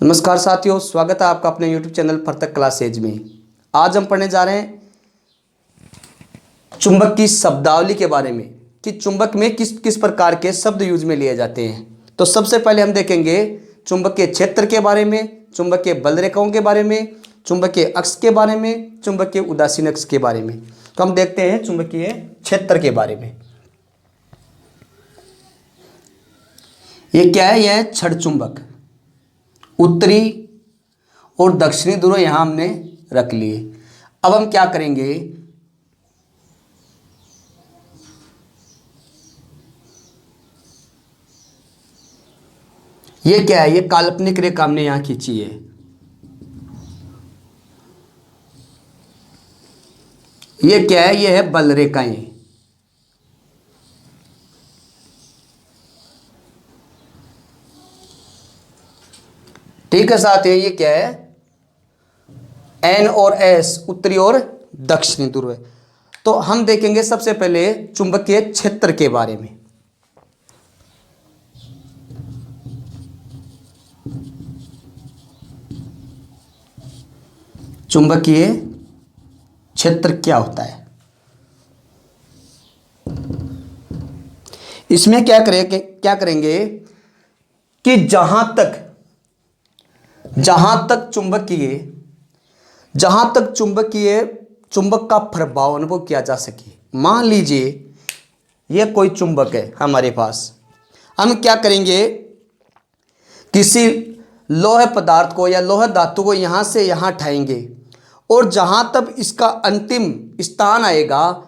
नमस्कार साथियों, स्वागत है आपका अपने YouTube चैनल परतक क्लासेज में। आज हम पढ़ने जा रहे हैं चुंबक की शब्दावली के बारे में कि चुंबक में किस किस प्रकार के शब्द यूज में लिए जाते हैं। तो सबसे पहले हम देखेंगे चुंबकीय क्षेत्र के बारे में, चुंबकीय बल रेखाओं के बारे में, चुंबकीय अक्ष के बारे में, चुंबकीय उदासीन अक्ष के बारे में। तो हम देखते हैं चुंबकीय क्षेत्र के बारे में। ये क्या है? यह है छड़ चुंबक। उत्तरी और दक्षिणी ध्रुव यहां हमने रख लिए। अब हम क्या करेंगे, ये क्या है? ये काल्पनिक रेखा हमने यहां खींची है। ये क्या है? ये है बल रेखाएं। ठीक है साथियों, ये क्या है? एन और एस, उत्तरी और दक्षिणी ध्रुव है। तो हम देखेंगे सबसे पहले चुंबकीय क्षेत्र के बारे में। चुंबकीय क्षेत्र क्या होता है? इसमें क्या करेंगे कि जहां तक चुंबक का प्रभाव अनुभव किया जा सके। मान लीजिए यह कोई चुंबक है हमारे पास, हम क्या करेंगे, किसी लोह पदार्थ को या लोह धातु को यहां से यहां उठाएंगे और जहां तक इसका अंतिम स्थान आएगा,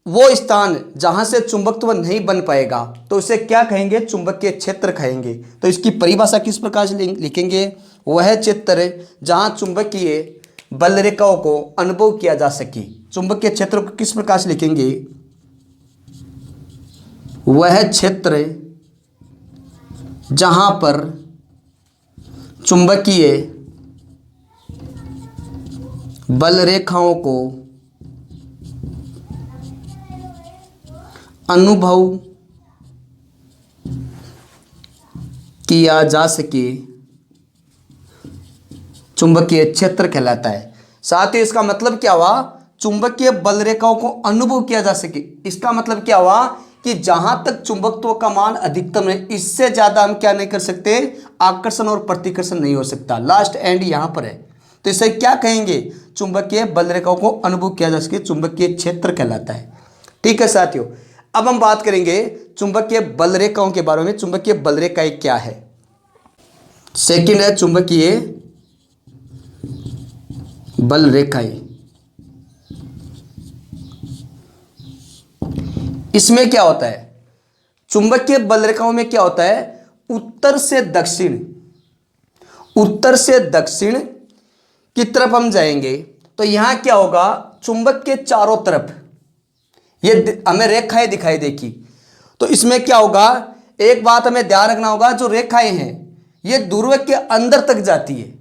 वो स्थान जहां से चुंबकत्व नहीं बन पाएगा, तो इसे क्या कहेंगे? चुंबकीय क्षेत्र कहेंगे। तो इसकी परिभाषा किस प्रकार से लिखेंगे? वह क्षेत्र जहां चुंबकीय बल रेखाओं को अनुभव किया जा सके। चुंबकीय क्षेत्र को किस प्रकार से लिखेंगे? वह क्षेत्र जहां पर चुंबकीय बल रेखाओं को अनुभव किया जा सके, चुंबकीय क्षेत्र कहलाता है। साथ ही इसका मतलब क्या हुआ? चुंबकीय बल रेखाओं को अनुभव किया जा सके। इसका मतलब क्या हुआ कि जहां तक चुंबकत्व का मान अधिकतम है, इससे ज्यादा हम क्या नहीं कर सकते? आकर्षण और प्रतिकर्षण नहीं हो सकता। लास्ट एंड यहां पर है, तो इसे क्या कहेंगे? चुंबकीय बल रेखाओं को अनुभव किया जा सके, चुंबकीय क्षेत्र कहलाता है। ठीक है साथियों, अब हम बात करेंगे चुंबकीय बल रेखाओं के बारे में। चुंबकीय बल रेखाएं क्या है? सेकंड है चुंबकीय बल रेखाएं। इसमें क्या होता है? चुंबकीय बल रेखाओं में क्या होता है? उत्तर से दक्षिण की तरफ हम जाएंगे तो यहां क्या होगा? चुंबक के चारों तरफ ये हमें रेखाएं दिखाई देगी। तो इसमें क्या होगा? एक बात हमें ध्यान रखना होगा, जो रेखाएं हैं ये ध्रुव के अंदर तक जाती है।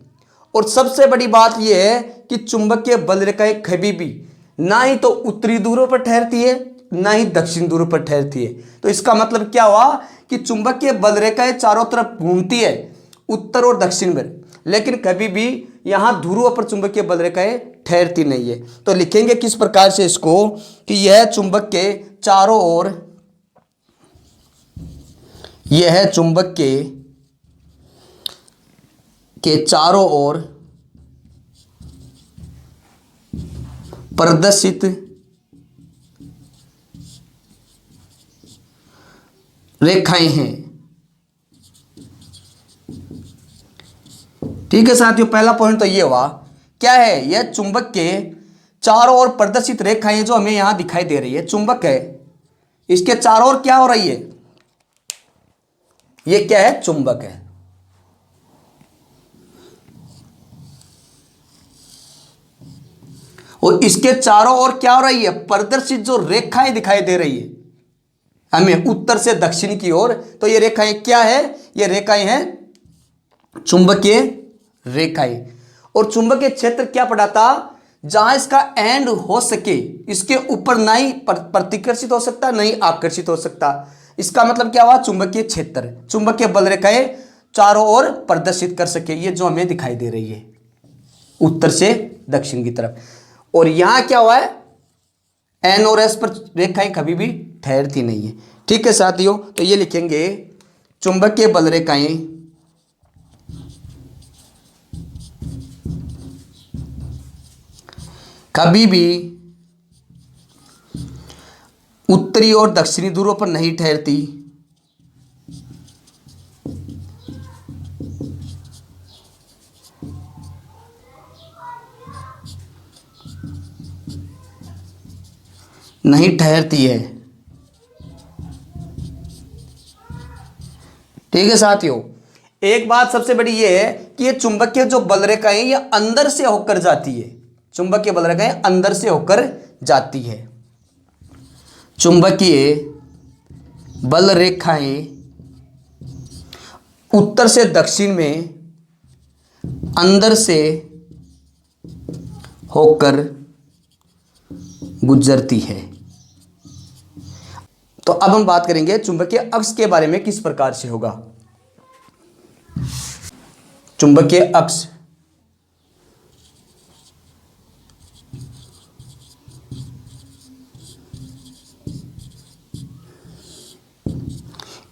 और सबसे बड़ी बात यह है कि चुंबकीय बल रेखाएं कभी भी ना ही तो उत्तरी ध्रुव पर ठहरती है, ना ही दक्षिण ध्रुव पर ठहरती है। तो इसका मतलब क्या हुआ कि चुंबकीय बल रेखाएं चारों तरफ घूमती है, उत्तर और दक्षिण में, लेकिन कभी भी यहां ध्रुव पर चुंबकीय बल रेखाएं ठहरती नहीं है। तो लिखेंगे किस प्रकार से इसको कि यह चुंबक के चारों ओर, यह चुंबक के चारों ओर प्रदर्शित रेखाएं हैं। ठीक है साथियों, पहला पॉइंट तो ये हुआ। क्या है? यह चुंबक के चारों ओर प्रदर्शित रेखाएं जो हमें यहां दिखाई दे रही है। चुंबक है, इसके चारों ओर क्या हो रही है? ये क्या है? चुंबक है। और इसके चारों ओर क्या हो रही है? प्रदर्शित जो रेखाएं दिखाई दे रही है हमें उत्तर से दक्षिण की ओर। तो ये रेखाएं क्या है? ये रेखाएं हैं चुंबकीय रेखाएं। और चुंबकीय क्षेत्र क्या पढ़ा था? जहां इसका एंड हो सके, इसके ऊपर ना ही प्रतिकर्षित हो सकता, नहीं आकर्षित हो सकता। इसका मतलब क्या हुआ? चुंबकीय क्षेत्र, चुंबकीय बल रेखाएं चारों ओर प्रदर्शित कर सके। ये जो हमें दिखाई दे रही है उत्तर से दक्षिण की तरफ। और यहां क्या हुआ है, एन और एस पर रेखाएं कभी भी ठहरती नहीं है। ठीक है साथियों, तो ये लिखेंगे चुंबकीय बल रेखाएं कभी भी उत्तरी और दक्षिणी ध्रुवों पर नहीं ठहरती, नहीं ठहरती है। ठीक है साथियों, एक बात सबसे बड़ी ये है कि ये चुंबकीय जो बल रेखाएं ये अंदर से होकर जाती है। चुंबकीय बल रेखाएं अंदर से होकर जाती है। चुंबकीय बल रेखाएं उत्तर से दक्षिण में अंदर से होकर गुजरती है। तो अब हम बात करेंगे चुंबकीय अक्ष के बारे में, किस प्रकार से होगा। चुंबकीय अक्ष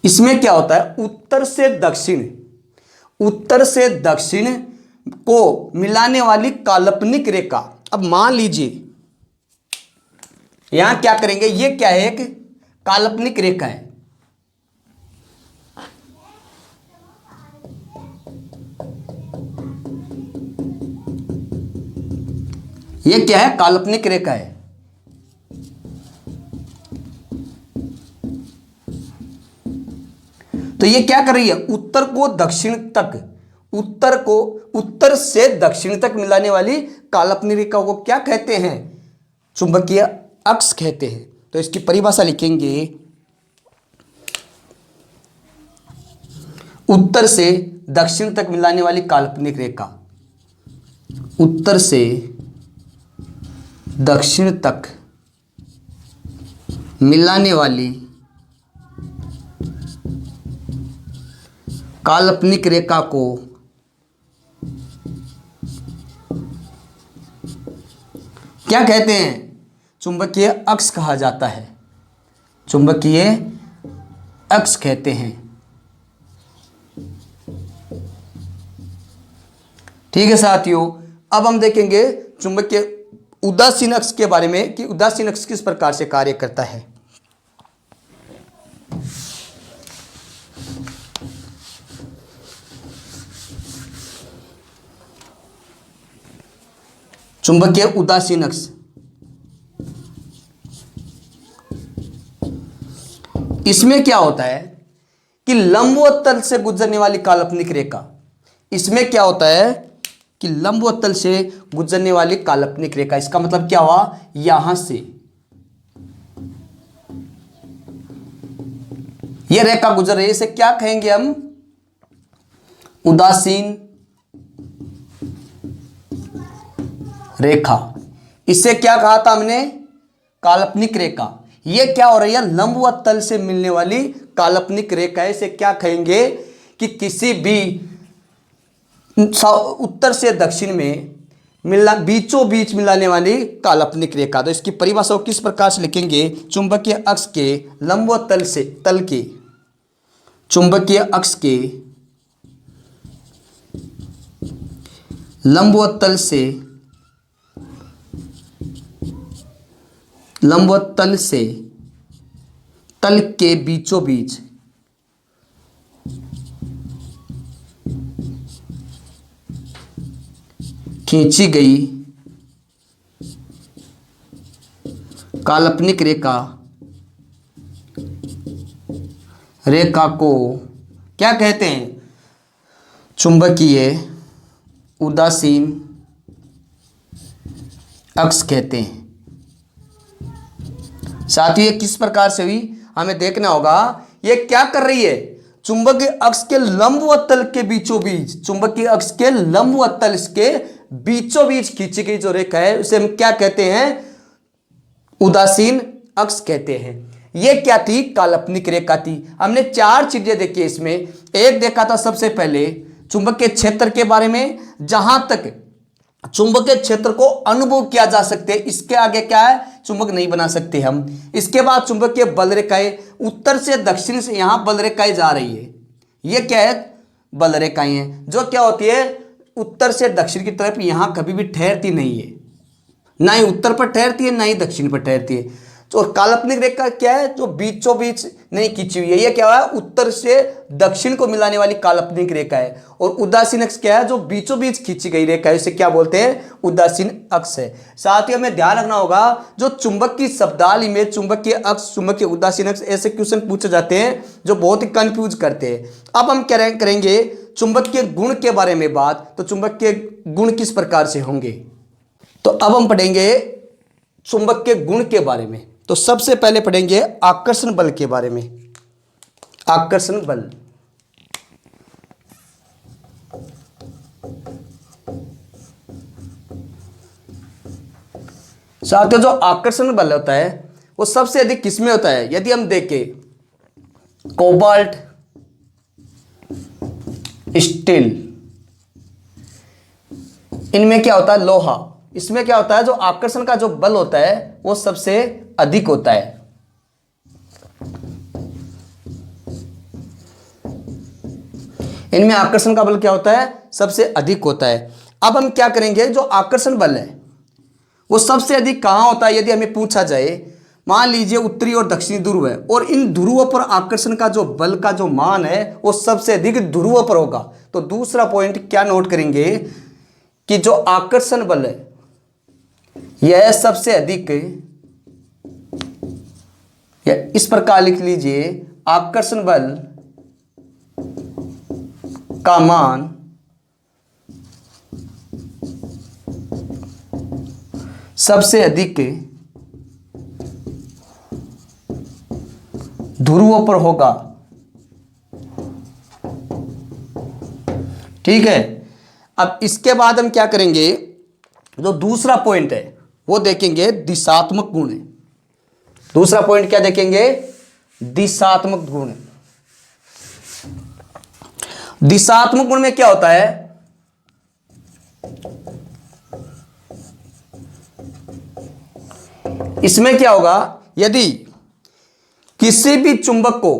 इसमें क्या होता है, उत्तर से दक्षिण को मिलाने वाली काल्पनिक रेखा। अब मान लीजिए यहां क्या करेंगे, ये क्या है, एक काल्पनिक रेखा है। ये क्या है, काल्पनिक रेखा है। तो ये क्या कर रही है, उत्तर को दक्षिण तक, उत्तर से दक्षिण तक मिलाने वाली काल्पनिक रेखा को क्या कहते हैं, चुंबकीय अक्ष कहते हैं। तो इसकी परिभाषा लिखेंगे, उत्तर से दक्षिण तक मिलाने वाली काल्पनिक रेखा, उत्तर से दक्षिण तक मिलाने वाली काल्पनिक रेखा को क्या कहते हैं, चुंबकीय अक्ष कहा जाता है। चुंबकीय अक्ष कहते हैं। ठीक है साथियों, अब हम देखेंगे चुंबकीय उदासीन अक्ष के बारे में कि उदासीन अक्ष किस प्रकार से कार्य करता है। चुंबकीय उदासीन अक्ष इसमें क्या होता है कि लंबवत तल से गुजरने वाली काल्पनिक रेखा, इसमें क्या होता है कि लंबवत तल से गुजरने वाली काल्पनिक रेखा, इसका मतलब क्या हुआ, यहां से यह रेखा गुजर रही है, इसे क्या कहेंगे हम, उदासीन रेखा। इसे क्या कहा था हमने, काल्पनिक रेखा। ये क्या हो रही है, लंबवत तल से मिलने वाली काल्पनिक रेखा है। इसे क्या कहेंगे कि किसी भी उत्तर से दक्षिण में बीचों बीच मिलाने वाली काल्पनिक रेखा। तो इसकी परिभाषा को किस प्रकार से लिखेंगे, चुंबकीय अक्ष के लंबवत तल से तल के, चुंबकीय अक्ष के लंबवत तल से तल के बीचों बीच खींची गई काल्पनिक रेखा को क्या कहते हैं, चुंबकीय उदासीन अक्ष कहते हैं। साथ ही ये किस प्रकार से हुई हमें देखना होगा। ये क्या कर रही है, चुंबकीय अक्ष के लंबवत तल के बीचों बीच, चुंबकीय अक्ष के लंबवत तल के बीचों बीच खींची गई जो रेखा है उसे हम क्या कहते हैं, उदासीन अक्ष कहते हैं। ये क्या थी? काल्पनिक रेखा थी। हमने 4 चीजें देखी इसमें। एक देखा था सबसे पहले चुंबकीय क्षेत्र के बारे में, जहां तक चुंबकीय क्षेत्र को अनुभव किया जा सकते, इसके आगे क्या है? चुंबक नहीं बना सकते हम। इसके बाद चुंबकीय बल रेखाएं, उत्तर से दक्षिण से यहां बल रेखाएं जा रही है, ये क्या है? बल रेखाएं हैं, जो क्या होती है? उत्तर से दक्षिण की तरफ यहां कभी भी ठहरती नहीं है, ना ही उत्तर पर ठहरती है ना ही दक्षिण पर ठहरती है। और काल्पनिक रेखा क्या है? जो बीचों बीच नहीं खींची हुई है, ये क्या है? उत्तर से दक्षिण को मिलाने वाली काल्पनिक रेखा है। और उदासीन अक्ष क्या है? जो बीचों बीच खींची गई रेखा है, इसे क्या बोलते हैं? उदासीन अक्ष है। साथ ही हमें ध्यान रखना होगा, जो चुंबक की शब्दावली में चुंबकीय अक्ष, चुंबकीय उदासीन अक्ष, ऐसे क्वेश्चन पूछे जाते हैं जो बहुत ही कंफ्यूज करते हैं। अब हम करेंगे चुंबकीय गुण के बारे में बात। तो चुंबकीय गुण किस प्रकार से होंगे? तो अब हम पढ़ेंगे चुंबकीय गुण के बारे में। तो सबसे पहले पढ़ेंगे आकर्षण बल के बारे में। आकर्षण बल, साथियों जो आकर्षण बल होता है वो सबसे अधिक किसमें होता है? यदि हम देखें कोबाल्ट, स्टील, इनमें क्या होता है? लोहा, इसमें क्या होता है? जो आकर्षण का जो बल होता है वो सबसे अधिक होता है। इनमें आकर्षण का बल क्या होता है? सबसे अधिक होता है। अब हम क्या करेंगे, जो आकर्षण बल है वो सबसे अधिक कहां होता है? यदि हमें पूछा जाए, मान लीजिए उत्तरी और दक्षिणी ध्रुव है और इन ध्रुवों पर आकर्षण का जो बल का जो मान है वो सबसे अधिक ध्रुवों पर होगा। तो दूसरा पॉइंट क्या नोट करेंगे कि जो आकर्षण बल है यह सबसे अधिक, या इस प्रकार लिख लीजिए, आकर्षण बल का मान सबसे अधिक ध्रुवों पर होगा। ठीक है। अब इसके बाद हम क्या करेंगे, जो दूसरा पॉइंट है वो देखेंगे दिशात्मक गुण है। दूसरा पॉइंट क्या देखेंगे? दिशात्मक गुण। दिशात्मक गुण में क्या होता है? इसमें क्या होगा, यदि किसी भी चुंबक को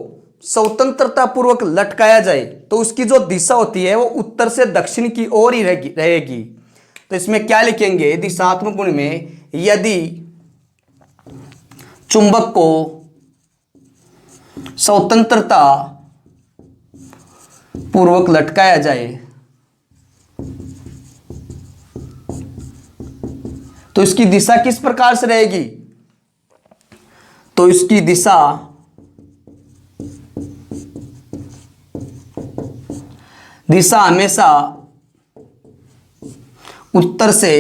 स्वतंत्रता पूर्वक लटकाया जाए तो उसकी जो दिशा होती है वो उत्तर से दक्षिण की ओर ही रहेगी। तो इसमें क्या लिखेंगे दिशात्मक गुण में? यदि चुंबक को स्वतंत्रता पूर्वक लटकाया जाए तो इसकी दिशा किस प्रकार से रहेगी? तो इसकी दिशा हमेशा उत्तर से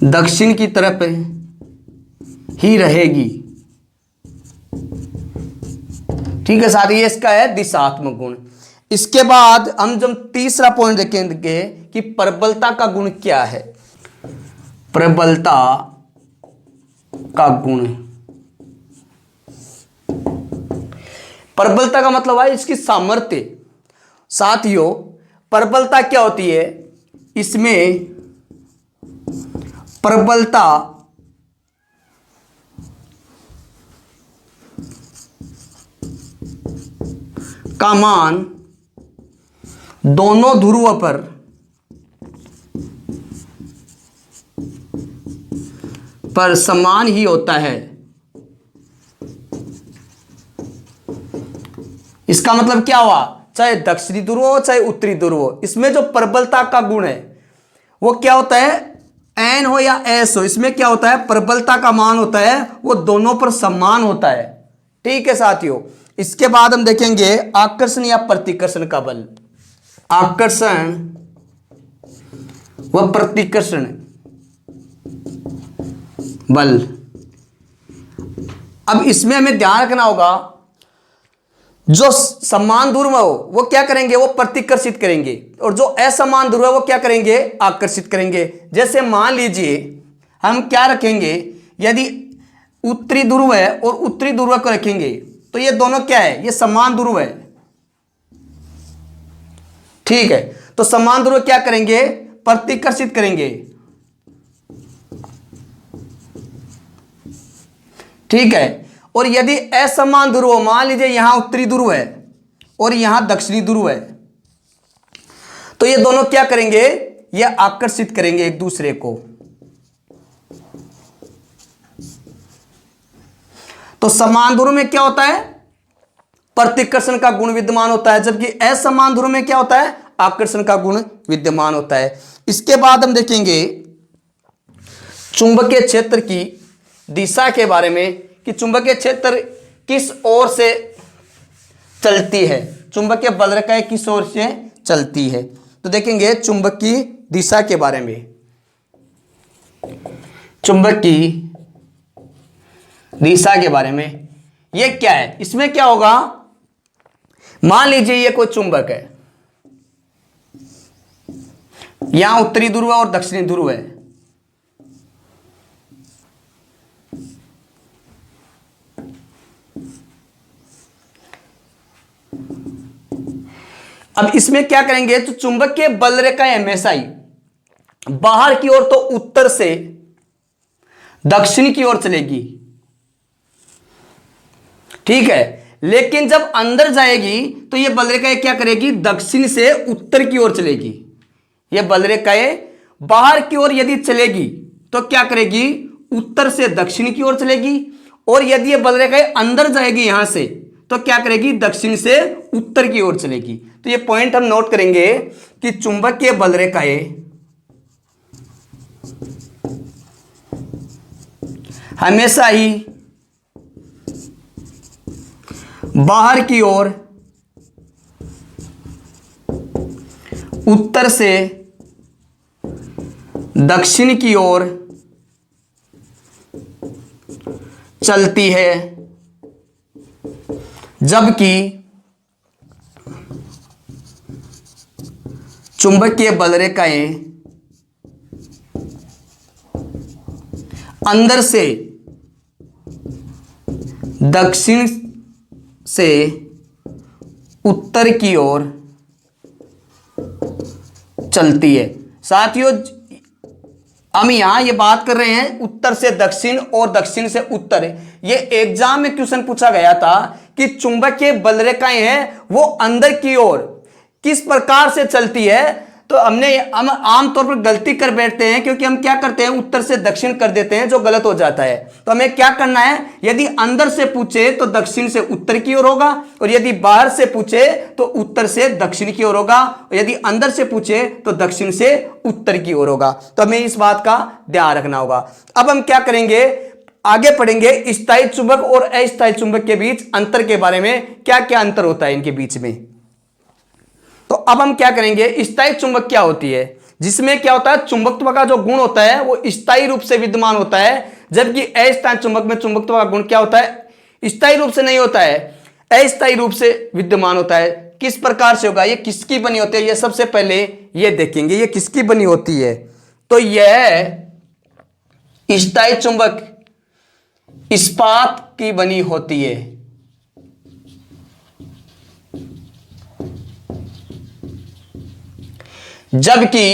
दक्षिण की तरफ ही रहेगी। ठीक है साथ ही इसका है दिशात्मक गुण। इसके बाद हम जब तीसरा पॉइंट देखेंगे कि प्रबलता का गुण क्या है। प्रबलता का गुण, प्रबलता का मतलब है इसकी सामर्थ्य। साथियों प्रबलता क्या होती है? इसमें प्रबलता का मान दोनों ध्रुवों पर समान ही होता है। इसका मतलब क्या हुआ? चाहे दक्षिणी ध्रुव हो चाहे उत्तरी ध्रुव हो, इसमें जो प्रबलता का गुण है वो क्या होता है? एन हो या एस हो, इसमें क्या होता है? प्रबलता का मान होता है वो दोनों पर समान होता है। ठीक है साथियों। इसके बाद हम देखेंगे आकर्षण या प्रतिकर्षण का बल। आकर्षण व प्रतिकर्षण बल। अब इसमें हमें ध्यान रखना होगा, जो समान ध्रुव हो वो क्या करेंगे? वो प्रतिकर्षित करेंगे, और जो असमान ध्रुव है वो क्या करेंगे? आकर्षित करेंगे। जैसे मान लीजिए हम क्या रखेंगे, यदि उत्तरी ध्रुव है और उत्तरी ध्रुव को रखेंगे तो ये दोनों क्या है, ये समान ध्रुव है। ठीक है, तो समान ध्रुव क्या करेंगे, प्रतिकर्षित करेंगे। ठीक है, और यदि असमान ध्रुव, मान लीजिए यहां उत्तरी ध्रुव है और यहां दक्षिणी ध्रुव है, तो ये दोनों क्या करेंगे, ये आकर्षित करेंगे एक दूसरे को। तो समान ध्रुव में क्या होता है, प्रतिकर्षण का गुण विद्यमान होता है, जबकि असमान ध्रुव में क्या होता है, आकर्षण का गुण विद्यमान होता है। इसके बाद हम देखेंगे चुंबकीय क्षेत्र की दिशा के बारे में कि चुंबकीय क्षेत्र किस ओर से चलती है, चुंबकीय बलरेखाएं किस ओर से चलती है। तो देखेंगे चुंबकीय दिशा के बारे में। चुंबकीय दिशा के बारे में ये क्या है, इसमें क्या होगा, मान लीजिए ये कोई चुंबक है, यहां उत्तरी ध्रुव और दक्षिणी ध्रुव है। अब इसमें क्या करेंगे, तो चुंबकीय बल रेखाएं हमेशा ही बाहर की ओर तो उत्तर से दक्षिण की ओर चलेगी। ठीक है, लेकिन जब अंदर जाएगी तो ये बल रेखाएं क्या करेगी, दक्षिण से उत्तर की ओर चलेगी। ये बल रेखाएं बाहर की ओर यदि चलेगी तो क्या करेगी, उत्तर से दक्षिण की ओर चलेगी, और यदि ये बल रेखाएं अंदर जाएगी यहां से तो क्या करेगी, दक्षिण से उत्तर की ओर चलेगी। तो ये पॉइंट हम नोट करेंगे कि चुंबकीय बल रेखाएं हमेशा ही बाहर की ओर उत्तर से दक्षिण की ओर चलती है, जबकि चुंबकीय बल रेखाएं अंदर से दक्षिण से उत्तर की ओर चलती है। साथियों, हम यहां ये बात कर रहे हैं उत्तर से दक्षिण और दक्षिण से उत्तर। ये एग्जाम में क्वेश्चन पूछा गया था कि चुंबकीय बल रेखाएं हैं वो अंदर की ओर किस प्रकार से चलती है। तो हम आमतौर पर गलती कर बैठते हैं, क्योंकि हम क्या करते हैं, उत्तर से दक्षिण कर देते हैं, जो गलत हो जाता है। तो हमें क्या करना है, यदि अंदर से पूछे तो दक्षिण से उत्तर की ओर होगा, और यदि बाहर से पूछे तो उत्तर से दक्षिण की ओर होगा, और यदि अंदर से पूछे तो दक्षिण से उत्तर की ओर होगा। तो हमें इस बात का ध्यान रखना होगा। अब हम क्या करेंगे, आगे पढ़ेंगे स्थायी चुंबक और अस्थायी चुंबक के बीच अंतर के बारे में, क्या क्या अंतर होता है इनके बीच में। तो अब हम क्या करेंगे, स्थायी चुंबक क्या होती है, जिसमें क्या होता है, चुंबकत्व का जो गुण होता है वो स्थायी रूप से विद्यमान होता है, जबकि अस्थायी चुंबक में चुंबकत्व का गुण क्या होता है, स्थायी रूप से नहीं होता है, अस्थायी रूप से विद्यमान होता है। किस प्रकार से होगा, ये किसकी बनी होती है, ये सबसे पहले ये देखेंगे, ये किसकी बनी होती है। तो यह स्थायी चुंबक इस्पात की बनी होती है, जबकि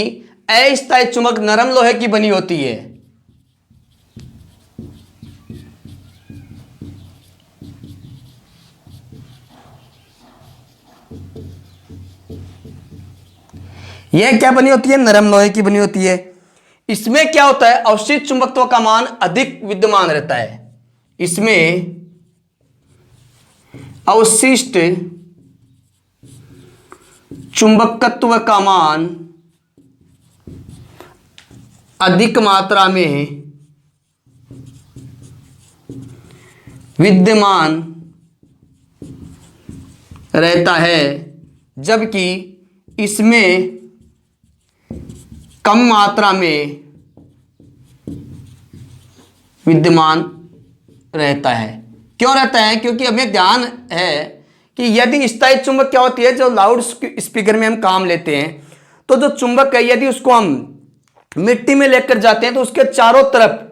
अस्थायी चुंबक नरम लोहे की बनी होती है। यह क्या बनी होती है, नरम लोहे की बनी होती है। इसमें क्या होता है, अवशिष्ट चुंबकत्व का मान अधिक विद्यमान रहता है। इसमें अवशिष्ट चुंबकत्व का मान अधिक मात्रा में विद्यमान रहता है, जबकि इसमें कम मात्रा में विद्यमान रहता है। क्यों रहता है, क्योंकि हमें ध्यान है कि यदि स्थायी चुंबक क्या होती है, जो लाउड स्पीकर में हम काम लेते हैं, तो जो चुंबक है यदि उसको हम मिट्टी में लेकर जाते हैं तो उसके चारों तरफ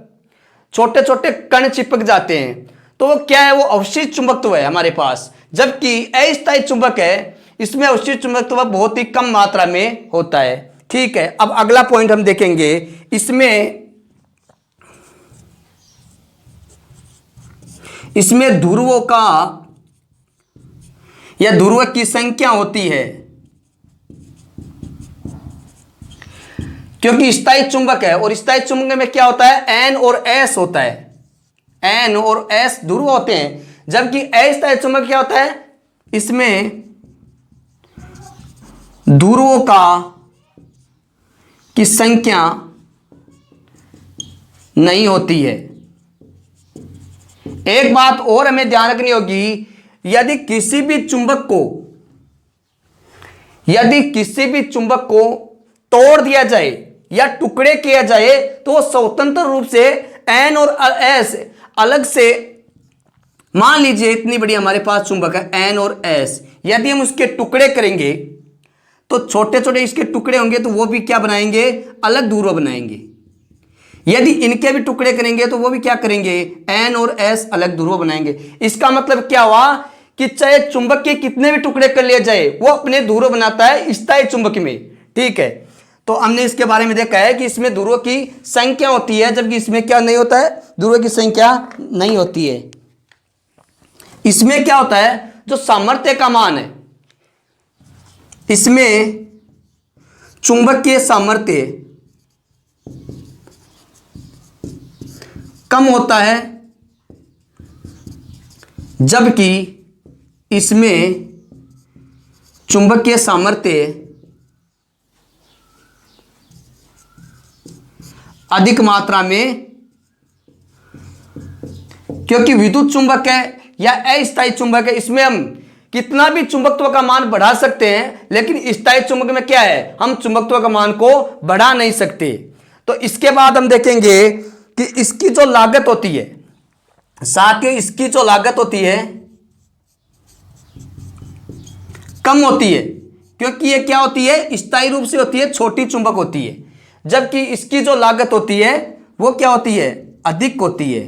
छोटे छोटे कण चिपक जाते हैं, तो वो क्या है, वो अवशिष्ट चुंबकत्व है हमारे पास। जबकि अस्थायी चुंबक है, इसमें अवशिष्ट चुंबकत्व बहुत ही कम मात्रा में होता है। ठीक है, अब अगला पॉइंट हम देखेंगे। इसमें ध्रुवों का या ध्रुव की संख्या होती है, क्योंकि स्थायी चुंबक है और स्थायी चुंबक में क्या होता है, एन और एस होता है, एन और एस ध्रुव होते हैं। जबकि अस्थायी चुंबक क्या होता है, इसमें ध्रुवों की संख्या नहीं होती है। एक बात और हमें ध्यान रखनी होगी, यदि किसी भी चुंबक को तोड़ दिया जाए या टुकड़े किया जाए, तो वो स्वतंत्र रूप से एन और एस अलग से, मान लीजिए इतनी बड़ी हमारे पास चुंबक है एन और एस, यदि हम उसके टुकड़े करेंगे तो छोटे छोटे इसके टुकड़े होंगे, तो वो भी क्या बनाएंगे, अलग ध्रुव बनाएंगे। यदि इनके भी टुकड़े करेंगे तो वो भी क्या करेंगे, एन और एस अलग ध्रुव बनाएंगे। इसका मतलब क्या हुआ कि चाहे चुंबक के कितने भी टुकड़े कर लिए जाए, वो अपने ध्रुव बनाता है स्थायी चुंबक में। ठीक है, तो हमने इसके बारे में देखा है कि इसमें ध्रुवों की संख्या होती है, जबकि इसमें क्या नहीं होता है, ध्रुवों की संख्या नहीं होती है। इसमें क्या होता है, जो सामर्थ्य का मान है, इसमें चुंबकीय सामर्थ्य कम होता है, जबकि इसमें चुंबकीय सामर्थ्य अधिक मात्रा में, क्योंकि विद्युत चुंबक है या अस्थायी चुंबक है, इसमें हम कितना भी चुंबकत्व का मान बढ़ा सकते हैं, लेकिन स्थायी चुंबक में क्या है, हम चुंबकत्व का मान को बढ़ा नहीं सकते। तो इसके बाद हम देखेंगे कि इसकी जो लागत होती है, साथ ही इसकी जो लागत होती है कम होती है, क्योंकि ये क्या होती है, स्थायी रूप से होती है, छोटी चुंबक होती है। जबकि इसकी जो लागत होती है वो क्या होती है, अधिक होती है।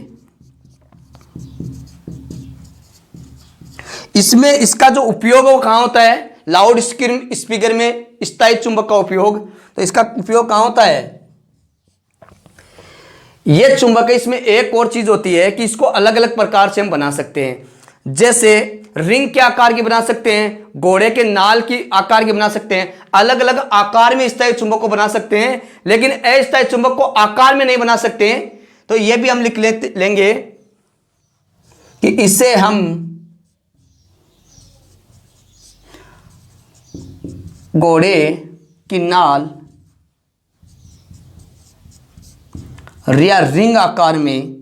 इसमें इसका जो उपयोग वो कहां होता है, लाउड स्पीकर में स्थायी चुंबक का उपयोग। तो इसका उपयोग कहां होता है, यह चुंबक है। इसमें एक और चीज होती है कि इसको अलग अलग प्रकार से हम बना सकते हैं, जैसे रिंग के आकार की बना सकते हैं, घोड़े के नाल की आकार की बना सकते हैं, अलग अलग आकार में स्थायी चुंबक को बना सकते हैं, लेकिन अस्थायी चुंबक को आकार में नहीं बना सकते हैं। तो यह भी हम लिख लेंगे कि इसे हम घोड़े की नाल या रिंग आकार में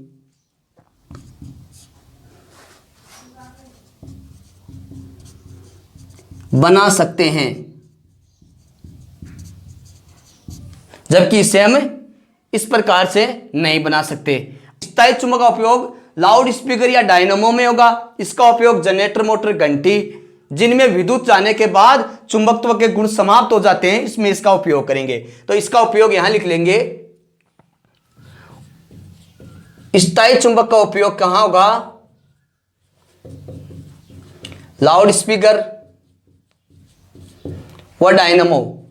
बना सकते हैं, जबकि इसे हम इस प्रकार से नहीं बना सकते। स्थायी चुंबक का उपयोग लाउड स्पीकर या डायनामो में होगा। इसका उपयोग जनरेटर, मोटर, घंटी, जिनमें विद्युत जाने के बाद चुंबकत्व के गुण समाप्त हो जाते हैं, इसमें इसका उपयोग करेंगे। तो इसका उपयोग यहां लिख लेंगे। स्थायी चुंबक का उपयोग कहां होगा, लाउड स्पीकर व डायनामो,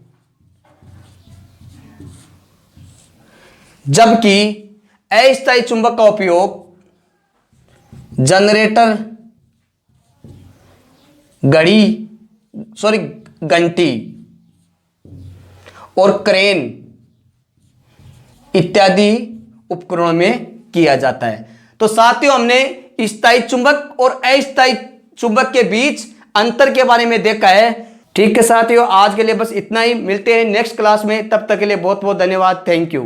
जबकि अस्थायी चुंबक का उपयोग जनरेटर, घंटी और क्रेन इत्यादि उपकरणों में किया जाता है। तो साथियों, हमने स्थायी चुंबक और अस्थायी चुंबक के बीच अंतर के बारे में देखा है। ठीक है साथियों, आज के लिए बस इतना ही। मिलते हैं नेक्स्ट क्लास में, तब तक के लिए बहुत बहुत धन्यवाद। Thank you.